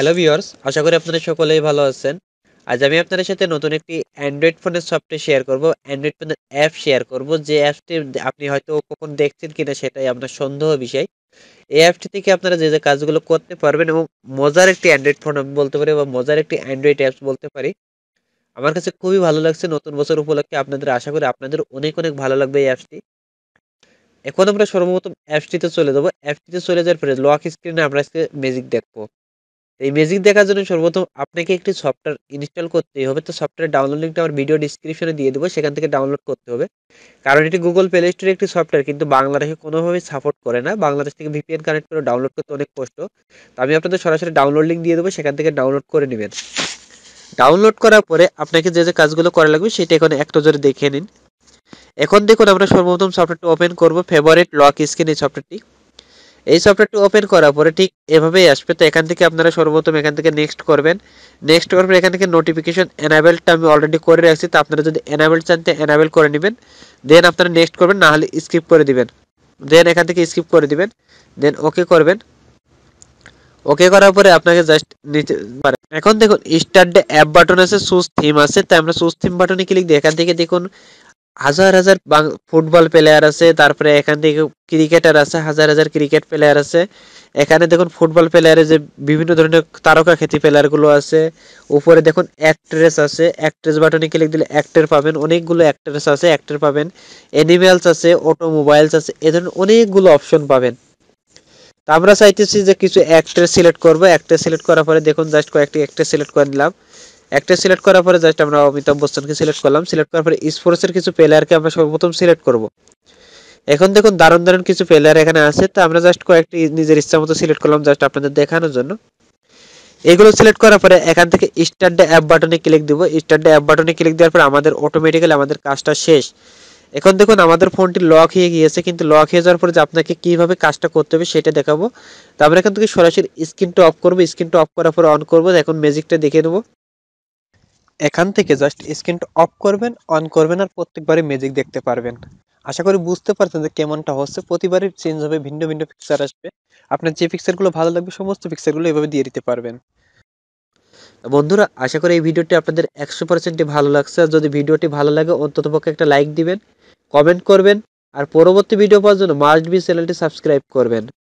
Hello viewers, আশা করি আপনারা সকলেই ভালো আছেন। আজ আমি আপনাদের সাথে নতুন একটি অ্যান্ড্রয়েড ফোনের সফটওয়্যার শেয়ার করব। অ্যান্ড্রয়েড ফোনের অ্যাপ শেয়ার করব। যে অ্যাপটি আপনি হয়তো কখনো দেখছেন কিনা সেটাই আপনার সন্দেহ বিষয়। এই অ্যাপটি থেকে আপনারা যে কাজগুলো করতে পারবেন এবং মজার একটি অ্যান্ড্রয়েড ফোন আমি বলতে পারি বা মজার একটি অ্যান্ড্রয়েড অ্যাপস বলতে পারি। আমার কাছে খুবই ভালো লাগছে নতুন বছর উপলক্ষে আপনাদের আশা করি আপনাদের অনেক, অনেক ভালো লাগবে এই অ্যাপসটি। এখন আমরা সর্বপ্রথম অ্যাপসটিতে চলে যাব। অ্যাপসটিতে চলে যাওয়ার পরে লক স্ক্রিনে আমরা আজকে ম্যাজিক দেখব। এই ম্যাজিক দেখার জন্য সর্বপ্রথম আপনাকে একটি সফটওয়্যার ইনস্টল করতেই হবে। তো সফটওয়্যার ডাউনলোড লিঙ্কটা আমার ভিডিও ডিসক্রিপশনে দিয়ে দেবো, সেখান থেকে ডাউনলোড করতে হবে। কারণ এটি গুগল প্লে স্টোরে একটি সফটওয়্যার, কিন্তু বাংলাদেশে কোনোভাবেই সাপোর্ট করে না। বাংলাদেশ থেকে ভিপিএন কানেক্ট করে ডাউনলোড করতে অনেক কষ্ট। তো আমি আপনাদের সরাসরি ডাউনলোড লিঙ্ক দিয়ে দেবো, সেখান থেকে ডাউনলোড করে নেবেন। ডাউনলোড করার পরে আপনাকে যে কাজগুলো করা লাগবে সেটা এখানে এক নজরে দেখে নিন। এখন দেখুন আমরা সর্বপ্রথম সফটওয়্যারটি ওপেন করব, ফেভারিট লক স্ক্রিন এই সফটওয়্যারটি। এই সফটওয়্যারটি ওপেন করার পরে ঠিক এভাবেই আসবে। তো এখান থেকে আপনারা সর্বপ্রথম এখান থেকে নেক্সট করবেন। নেক্সট করার পরে এখান থেকে নোটিফিকেশন এনাবেলটা আমি অলরেডি করে রাখছি। তো আপনারা যদি এনাবেল চান তো এনাবেল করে নেবেন। দেন আপনারা নেক্সট করবেন, না হলে স্কিপ করে দিবেন। দেন এখান থেকে স্কিপ করে দিবেন। দেন ওকে করবেন। ওকে করার পরে আপনাকে জাস্ট নিচে পারেন। এখন দেখুন স্টার্ট ডে অ্যাপ বাটন আছে, চুজ থিম আছে। তাই আমরা চুজ থিম বাটনে ক্লিক দিই। এখান থেকে দেখুন হাজার হাজার ফুটবল প্লেয়ার আছে, তারপরে এখান থেকে ক্রিকেটার আছে, হাজার হাজার ক্রিকেট প্লেয়ার আছে। এখানে দেখুন ফুটবল প্লেয়ারে যে বিভিন্ন ধরনের তারকা খ্যাতি প্লেয়ারগুলো আছে। উপরে দেখুন অ্যাক্ট্রেস আছে, অ্যাক্ট্রেস বাটনে ক্লিক দিলে অ্যাক্টর পাবেন, অনেকগুলো অ্যাক্ট্রেস আছে, অ্যাক্টর পাবেন। অ্যানিমেলস আছে, অটোমোবাইলস আছে, এ ধরনের অনেকগুলো অপশন পাবেন। তা আমরা চাইতেছি যে কিছু অ্যাক্টর সিলেক্ট করবো। অ্যাক্টর সিলেক্ট করার পরে দেখুন জাস্ট কয়েকটি অ্যাক্টর সিলেক্ট করে নিলাম। একটা সিলেক্ট করার পরে জাস্ট আমরা অমিতাভ বচ্চনকে সিলেক্ট করলাম। সিলেক্ট করার পরে স্পোর্টসের কিছু প্লেয়ারকে আমরা সর্বপ্রথম সিলেক্ট করব। এখন দেখুন দারুণ দারুণ কিছু প্লেয়ার এখানে আছে। তো আমরা জাস্ট কয়েকটি নিজের ইচ্ছা মতো সিলেক্ট করলাম, জাস্ট আপনাদের দেখানোর জন্য। এগুলো সিলেক্ট করার পরে এখান থেকে স্টার্ট দ্য অ্যাপ বাটনে ক্লিক দিব। স্টার্ট দ্য অ্যাপ বাটনে ক্লিক দেওয়ার পরে আমাদের অটোমেটিক্যালি আমাদের কাজটা শেষ। এখন দেখুন আমাদের ফোনটি লক হয়ে গিয়েছে, কিন্তু লক হয়ে যাওয়ার পরে যে আপনাকে কীভাবে কাজটা করতে হবে সেটা দেখাবো। তো আমরা এখান থেকে সরাসরি স্ক্রিনটা অফ করবো। স্ক্রিনটা অফ করার পরে অন করবো। এখন ম্যাজিকটা দেখে নেবো। এখান থেকে জাস্ট স্ক্রিনটা অফ করবেন, অন করবেন, আর প্রত্যেকবারই ম্যাজিক দেখতে পারবেন। আশা করি বুঝতে পারছেন যে কেমনটা হচ্ছে। প্রতিবারই চেঞ্জ হবে, ভিন্ন ভিন্ন পিকচার আসবে। আপনার যে পিকচারগুলো ভালো লাগবে সমস্ত পিকচারগুলো এভাবে দিয়ে দিতে পারবেন। বন্ধুরা, আশা করি এই ভিডিওটি আপনাদের 100% ভালো লাগছে। আর যদি ভিডিওটি ভালো লাগে অন্ততপক্ষে একটা লাইক দিবেন, কমেন্ট করবেন, আর পরবর্তী ভিডিও পাওয়ার জন্য মাস্ট বি চ্যানেলটি সাবস্ক্রাইব করবেন।